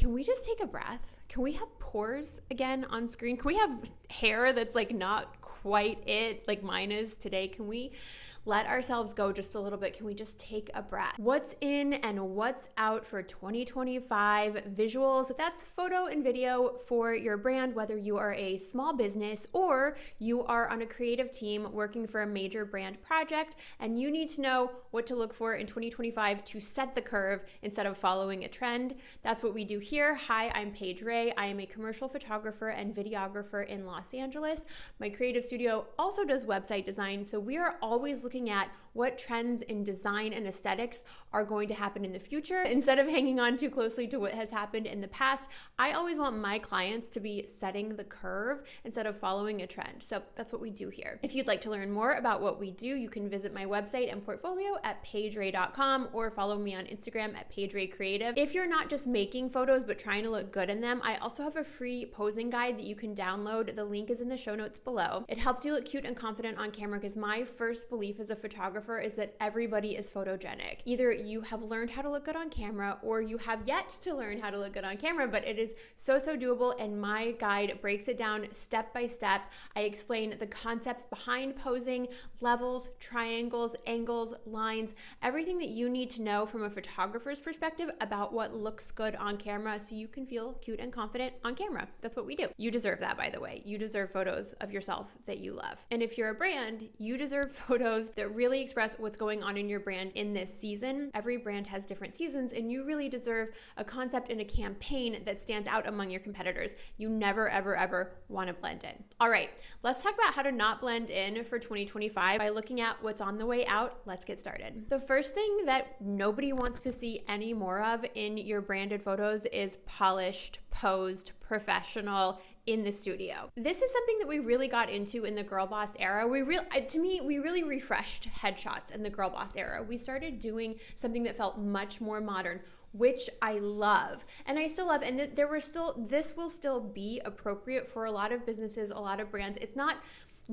can we just take a breath? Can we have pores again on screen? Can we have hair that's like not quite it, like mine is today? Can we let ourselves go just a little bit? Can we just take a breath? What's in and what's out for 2025 visuals? That's photo and video for your brand, whether you are a small business or you are on a creative team working for a major brand project, and you need to know what to look for in 2025 to set the curve instead of following a trend. That's what we do here. Hi, I'm Paige Ray. I am a commercial photographer and videographer in Los Angeles. My creative studio also does website design, so we are always looking at what trends in design and aesthetics are going to happen in the future. Instead of hanging on too closely to what has happened in the past, I always want my clients to be setting the curve instead of following a trend. So that's what we do here. If you'd like to learn more about what we do, you can visit my website and portfolio at paigeray.com or follow me on Instagram at paigeraycreative. If you're not just making photos but trying to look good in them, I also have a free posing guide that you can download. The link is in the show notes below. It helps you look cute and confident on camera because my first belief as a photographer is that everybody is photogenic. Either you have learned how to look good on camera or you have yet to learn how to look good on camera, but it is so doable, and my guide breaks it down step by step. I explain the concepts behind posing, levels, triangles, angles, lines, everything that you need to know from a photographer's perspective about what looks good on camera so you can feel cute and confident on camera. That's what we do. You deserve that, by the way. You deserve photos of yourself that you love. And if you're a brand, you deserve photos that really express what's going on in your brand in this season. Every brand has different seasons, and you really deserve a concept and a campaign that stands out among your competitors. You never, ever want to blend in. All right, let's talk about how to not blend in for 2025 by looking at what's on the way out. Let's get started. The first thing that nobody wants to see any more of in your branded photos is polished, posed, professional in the studio. This is something that we really got into in the Girl Boss era. We really refreshed headshots in the Girl Boss era. We started doing something that felt much more modern, which I love. And I still love, and this will still be appropriate for a lot of businesses, a lot of brands. It's not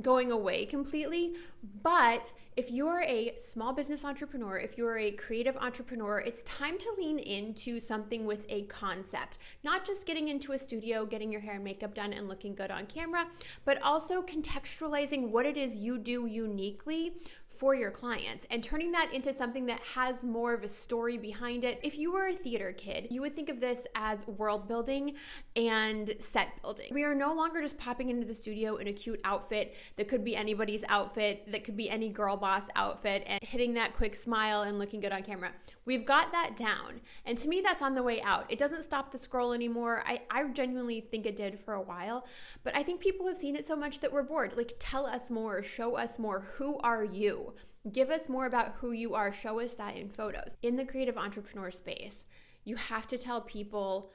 going away completely, but if you're a small business entrepreneur, if you're a creative entrepreneur, it's time to lean into something with a concept, not just getting into a studio, getting your hair and makeup done and looking good on camera, but also contextualizing what it is you do uniquely for your clients and turning that into something that has more of a story behind it. If you were a theater kid, you would think of this as world building and set building. We are no longer just popping into the studio in a cute outfit that could be anybody's outfit, that could be any girl boss outfit, and hitting that quick smile and looking good on camera. We've got that down. And to me, that's on the way out. It doesn't stop the scroll anymore. I genuinely think it did for a while, but I think people have seen it so much that we're bored. Like, tell us more, show us more. Who are you? Give us more about who you are. Show us that in photos. In the creative entrepreneur space, you have to tell people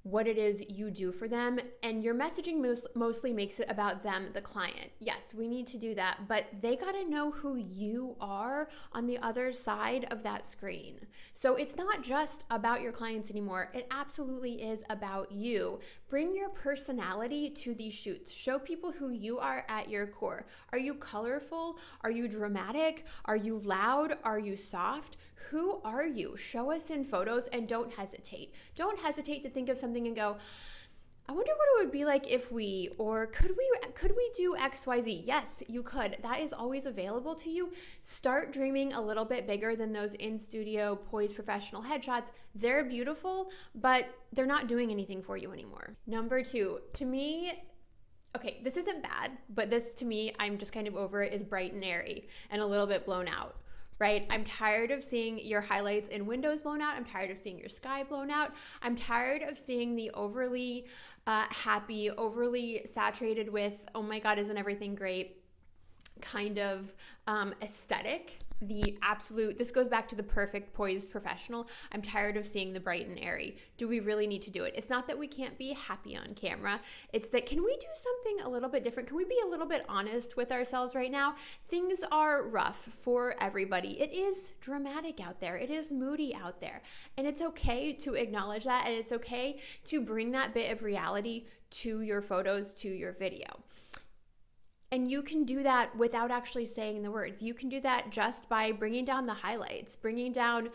what it is you do for them, and your messaging mostly makes it about them, the client. Yes, we need to do that, but they gotta know who you are on the other side of that screen. So it's not just about your clients anymore. It absolutely is about you. Bring your personality to these shoots. Show people who you are at your core. Are you colorful? Are you dramatic? Are you loud? Are you soft? Who are you? Show us in photos, and don't hesitate. Don't hesitate to think of something and go, I wonder what it would be like if we, or could we do XYZ? Yes, you could. That is always available to you. Start dreaming a little bit bigger than those in-studio poised professional headshots. They're beautiful, but they're not doing anything for you anymore. Number 2, to me, okay, this isn't bad, but this to me, I'm just kind of over it, is bright and airy and a little bit blown out. Right? I'm tired of seeing your highlights in windows blown out. I'm tired of seeing your sky blown out. I'm tired of seeing the overly happy, overly saturated with, oh my God, isn't everything great kind of aesthetic. This goes back to the perfect poised professional. I'm tired of seeing the bright and airy. Do we really need to do it? It's not that we can't be happy on camera. It's that, can we do something a little bit different? Can we be a little bit honest with ourselves right now? Things are rough for everybody. It is dramatic out there. It is moody out there. And it's okay to acknowledge that. And it's okay to bring that bit of reality to your photos, to your video. And you can do that without actually saying the words. You can do that just by bringing down the highlights, bringing down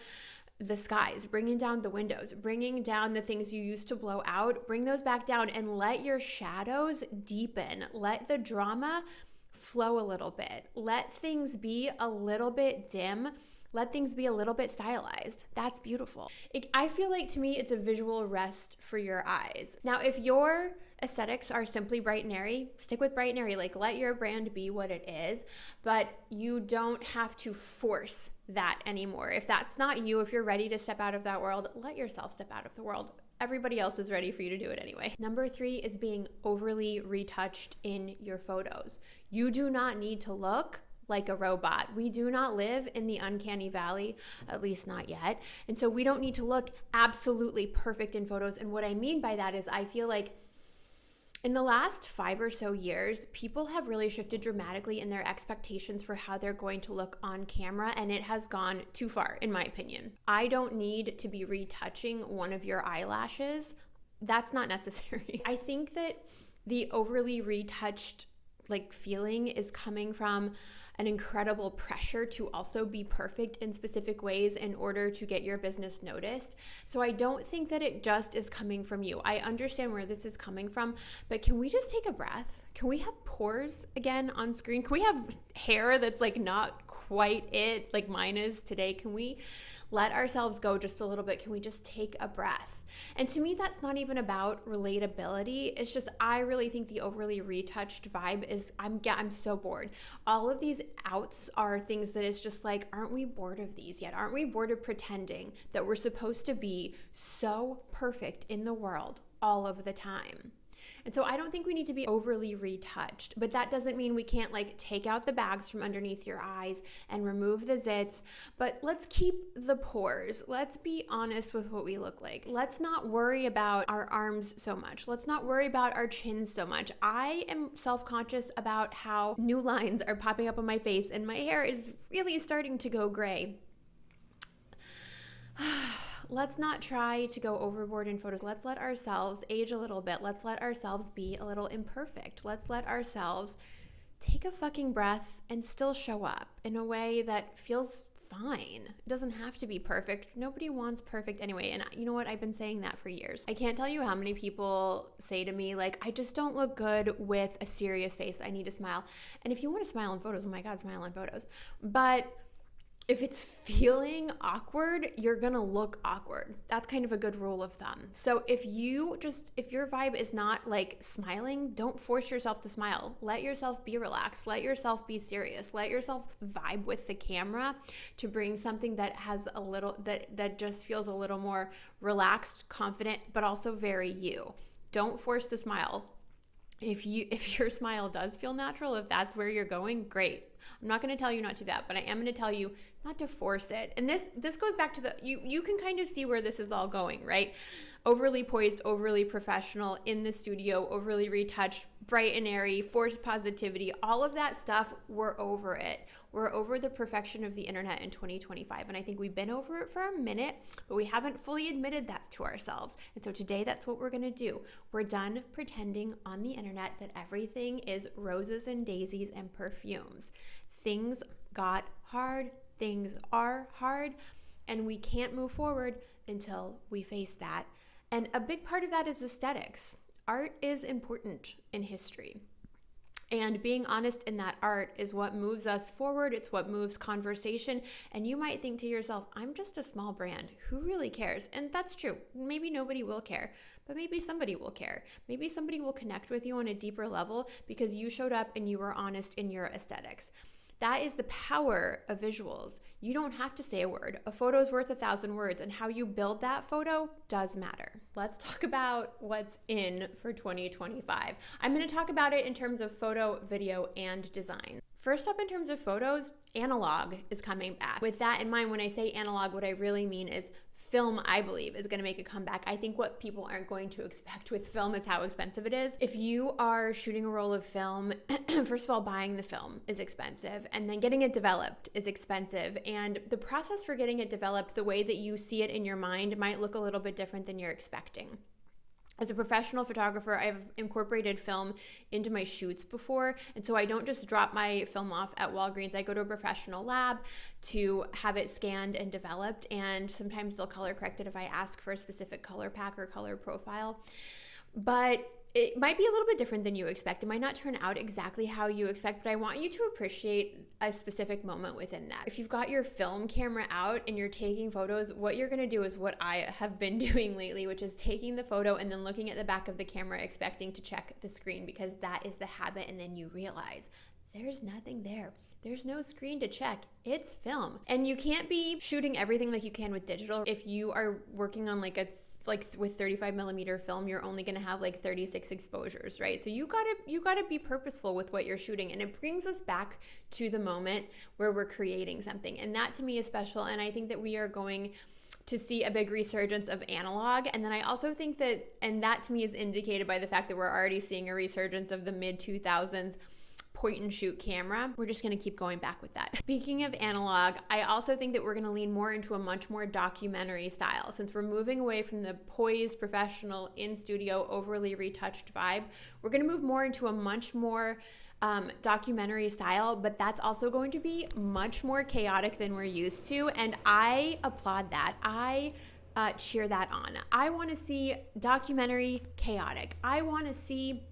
the skies, bringing down the windows, bringing down the things you used to blow out, bring those back down and let your shadows deepen. Let the drama flow a little bit. Let things be a little bit dim. Let things be a little bit stylized. That's beautiful. I feel like, to me, it's a visual rest for your eyes. Now, if your aesthetics are simply bright and airy, stick with bright and airy. Like, let your brand be what it is, but you don't have to force that anymore. If that's not you, if you're ready to step out of that world, let yourself step out of the world. Everybody else is ready for you to do it anyway. Number 3 is being overly retouched in your photos. You do not need to look like a robot. We do not live in the uncanny valley, at least not yet. And so we don't need to look absolutely perfect in photos. And what I mean by that is, I feel like in the last 5 or so years, people have really shifted dramatically in their expectations for how they're going to look on camera, and it has gone too far, in my opinion. I don't need to be retouching one of your eyelashes. That's not necessary. I think that the overly retouched feeling is coming from an incredible pressure to also be perfect in specific ways in order to get your business noticed. So I don't think that it just is coming from you. I understand where this is coming from, but can we just take a breath? Can we have pores again on screen? Can we have hair that's not quite it, like mine is today? Can we let ourselves go just a little bit? Can we just take a breath? And to me, that's not even about relatability. It's just, I really think the overly retouched vibe is, I'm so bored. All of these outs are things that is just aren't we bored of these yet? Aren't we bored of pretending that we're supposed to be so perfect in the world all of the time? And so I don't think we need to be overly retouched, but that doesn't mean we can't take out the bags from underneath your eyes and remove the zits, but let's keep the pores. Let's be honest with what we look like. Let's not worry about our arms so much. Let's not worry about our chins so much. I am self-conscious about how new lines are popping up on my face and my hair is really starting to go gray. Let's not try to go overboard in photos. Let's let ourselves age a little bit. Let's let ourselves be a little imperfect. Let's let ourselves take a fucking breath and still show up in a way that feels fine. It doesn't have to be perfect. Nobody wants perfect anyway. And you know what? I've been saying that for years. I can't tell you how many people say to me, I just don't look good with a serious face. I need to smile. And if you want to smile in photos, oh my God, smile in photos. But if it's feeling awkward, you're gonna look awkward. That's kind of a good rule of thumb. So if your vibe is not smiling, don't force yourself to smile. Let yourself be relaxed. Let yourself be serious. Let yourself vibe with the camera to bring something that has that just feels a little more relaxed, confident, but also very you. Don't force the smile. If your smile does feel natural, if that's where you're going, great. I'm not going to tell you not to do that, but I am going to tell you not to force it. And this goes back to you can kind of see where this is all going, right? Overly poised, overly professional in the studio, overly retouched, bright and airy, forced positivity, all of that stuff, we're over it. We're over the perfection of the internet in 2025. And I think we've been over it for a minute, but we haven't fully admitted that to ourselves. And so today, that's what we're going to do. We're done pretending on the internet that everything is roses and daisies and perfumes. Things got hard. Things are hard. And we can't move forward until we face that. And a big part of that is aesthetics. Art is important in history. And being honest in that art is what moves us forward. It's what moves conversation. And you might think to yourself, I'm just a small brand. Who really cares? And that's true. Maybe nobody will care, but maybe somebody will care. Maybe somebody will connect with you on a deeper level because you showed up and you were honest in your aesthetics. That is the power of visuals. You don't have to say a word. A photo is worth 1,000 words, and how you build that photo does matter. Let's talk about what's in for 2025. I'm going to talk about it in terms of photo, video, and design. First up, in terms of photos, analog is coming back. With that in mind, when I say analog, what I really mean is film, I believe, is going to make a comeback. I think what people aren't going to expect with film is how expensive it is. If you are shooting a roll of film, first of all, buying the film is expensive, and then getting it developed is expensive. And the process for getting it developed, the way that you see it in your mind, might look a little bit different than you're expecting. As a professional photographer, I've incorporated film into my shoots before. And so I don't just drop my film off at Walgreens. I go to a professional lab to have it scanned and developed. And sometimes they'll color correct it if I ask for a specific color pack or color profile. But it might be a little bit different than you expect. It might not turn out exactly how you expect, but I want you to appreciate a specific moment within that. If you've got your film camera out and you're taking photos, what you're gonna do is what I have been doing lately, which is taking the photo and then looking at the back of the camera expecting to check the screen, because that is the habit, and then you realize there's nothing there. There's no screen to check. It's film. And you can't be shooting everything like you can with digital. If you are working on like with 35 millimeter film, you're only gonna have like 36 exposures, right? So you gotta be purposeful with what you're shooting. And it brings us back to the moment where we're creating something. And that to me is special. And I think that we are going to see a big resurgence of analog. And then I also think that to me is indicated by the fact that we're already seeing a resurgence of the mid 2000s point and shoot camera. We're just going to keep going back with that. Speaking of analog, I also think that we're going to lean more into a much more documentary style. Since we're moving away from the poised, professional, in studio, overly retouched vibe, we're going to move more into a much more documentary style, but that's also going to be much more chaotic than we're used to. And I applaud that. I cheer that on. I want to see documentary chaotic. I want to see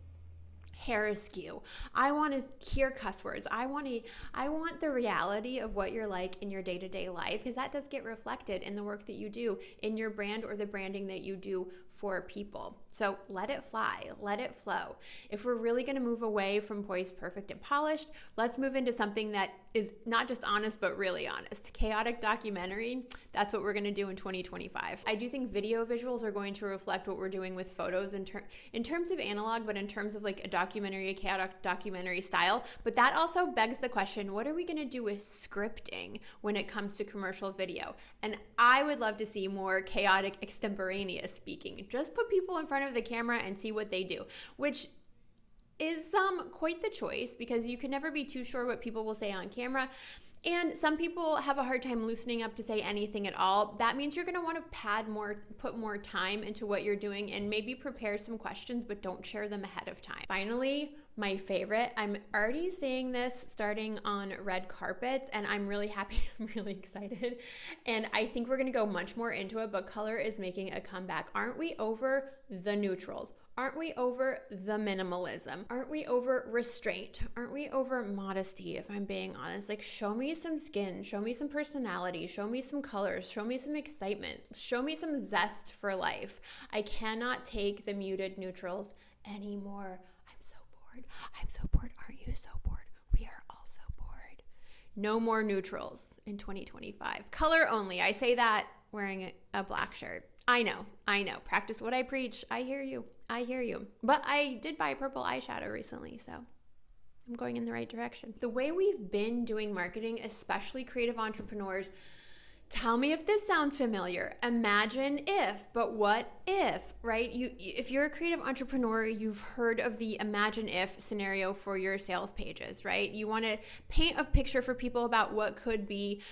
hair askew. I want to hear cuss words. I want the reality of what you're like in your day-to-day life, because that does get reflected in the work that you do, in your brand or the branding that you do for people. So let it fly, let it flow. If we're really going to move away from poised, perfect, and polished, let's move into something that is not just honest, but really honest. Chaotic documentary, that's what we're going to do in 2025. I do think video visuals are going to reflect what we're doing with photos in terms of analog, but in terms of like a documentary, a chaotic documentary style. But that also begs the question, what are we going to do with scripting when it comes to commercial video? And I would love to see more chaotic, extemporaneous speaking. Just put people in front of the camera and see what they do, which is quite the choice, because you can never be too sure what people will say on camera. And some people have a hard time loosening up to say anything at all. That means you're going to want to put more time into what you're doing, and maybe prepare some questions, but don't share them ahead of time. Finally, my favorite, I'm already seeing this starting on red carpets, and I'm really happy. I'm really excited. And I think we're going to go much more into it, but color is making a comeback. Aren't we over the neutrals? Aren't we over the minimalism? Aren't we over restraint? Aren't we over modesty, if I'm being honest? Like, show me some skin, show me some personality, show me some colors, show me some excitement, show me some zest for life. I cannot take the muted neutrals anymore. I'm so bored. I'm so bored. Aren't you so bored? We are all so bored. No more neutrals in 2025. Color only. I say that wearing a black shirt. I know. Practice what I preach. I hear you. But I did buy purple eyeshadow recently, so I'm going in the right direction. The way we've been doing marketing, especially creative entrepreneurs, tell me if this sounds familiar. Imagine if, but what if, right? If you're a creative entrepreneur, you've heard of the imagine if scenario for your sales pages, right? You want to paint a picture for people about what could be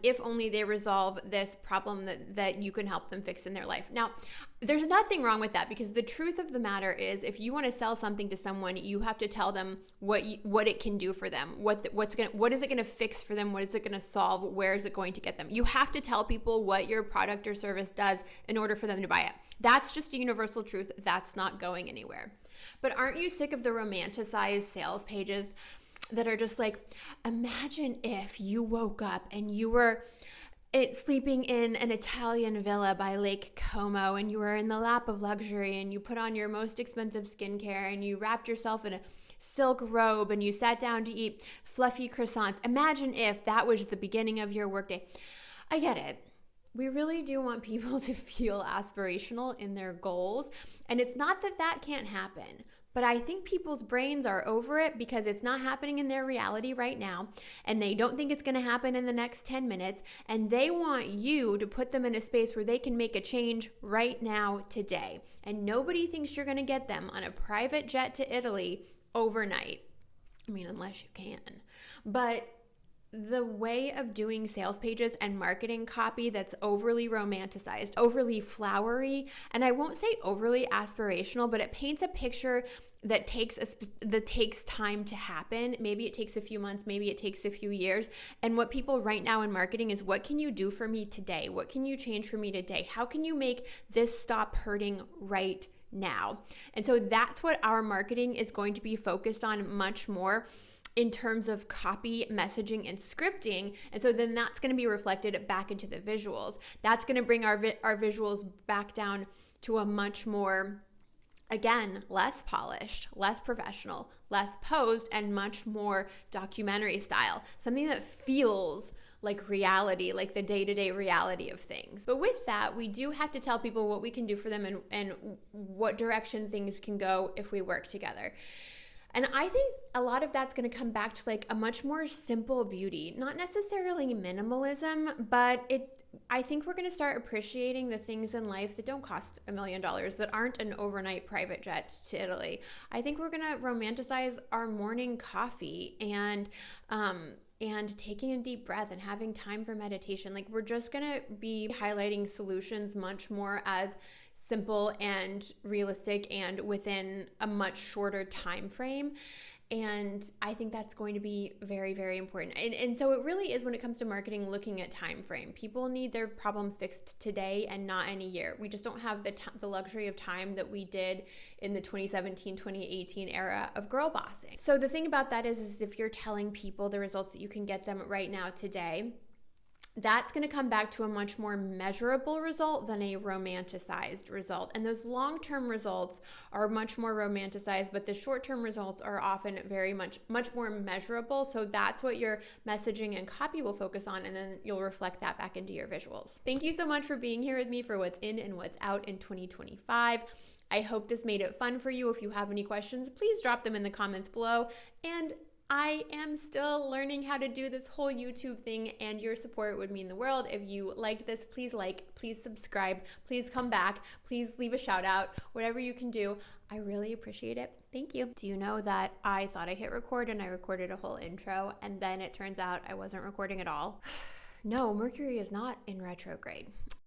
if only they resolve this problem that you can help them fix in their life. Now, there's nothing wrong with that, because the truth of the matter is, if you want to sell something to someone, you have to tell them what it can do for them, what is it going to fix for them, what is it going to solve, where is it going to get them. You have to tell people what your product or service does in order for them to buy it. That's just a universal truth. That's not going anywhere. But aren't you sick of the romanticized sales pages that are just like, imagine if you woke up and you were sleeping in an Italian villa by Lake Como, and you were in the lap of luxury, and you put on your most expensive skincare, and you wrapped yourself in a silk robe, and you sat down to eat fluffy croissants. Imagine if that was the beginning of your workday. I get it. We really do want people to feel aspirational in their goals, and it's not that can't happen. But I think people's brains are over it because it's not happening in their reality right now, and they don't think it's going to happen in the next 10 minutes, and they want you to put them in a space where they can make a change right now, today. And nobody thinks you're going to get them on a private jet to Italy overnight. I mean, unless you can. But the way of doing sales pages and marketing copy that's overly romanticized, overly flowery, and I won't say overly aspirational, but it paints a picture that takes time to happen. Maybe it takes a few months, maybe it takes a few years. And what people right now in marketing is, what can you do for me today? What can you change for me today? How can you make this stop hurting right now? And so that's what our marketing is going to be focused on much more in terms of copy, messaging, and scripting. And so then that's going to be reflected back into the visuals. That's going to bring our visuals back down to a much more, again, less polished, less professional, less posed, and much more documentary style. Something that feels like reality, like the day-to-day reality of things. But with that, we do have to tell people what we can do for them and what direction things can go if we work together. And I think a lot of that's going to come back to like a much more simple beauty, not necessarily minimalism, but I think we're going to start appreciating the things in life that don't cost $1 million, that aren't an overnight private jet to Italy. I think we're going to romanticize our morning coffee and taking a deep breath and having time for meditation. Like, we're just going to be highlighting solutions much more as simple and realistic and within a much shorter time frame. And I think that's going to be very, very important. And so it really is, when it comes to marketing, looking at time frame. People need their problems fixed today and not in a year. We just don't have the luxury of time that we did in the 2017, 2018 era of girl bossing. So the thing about that is if you're telling people the results that you can get them right now today, that's going to come back to a much more measurable result than a romanticized result. And those long-term results are much more romanticized, but the short-term results are often very much more measurable. So that's what your messaging and copy will focus on, and then you'll reflect that back into your visuals. Thank you so much for being here with me for what's in and what's out in 2025. I hope this made it fun for you. If you have any questions, please drop them in the comments below. And I am still learning how to do this whole YouTube thing, and your support would mean the world. If you like this, please subscribe, please come back, please leave a shout out, whatever you can do. I really appreciate it. Thank you. Do you know that I thought I hit record and I recorded a whole intro, and then it turns out I wasn't recording at all? No, Mercury is not in retrograde.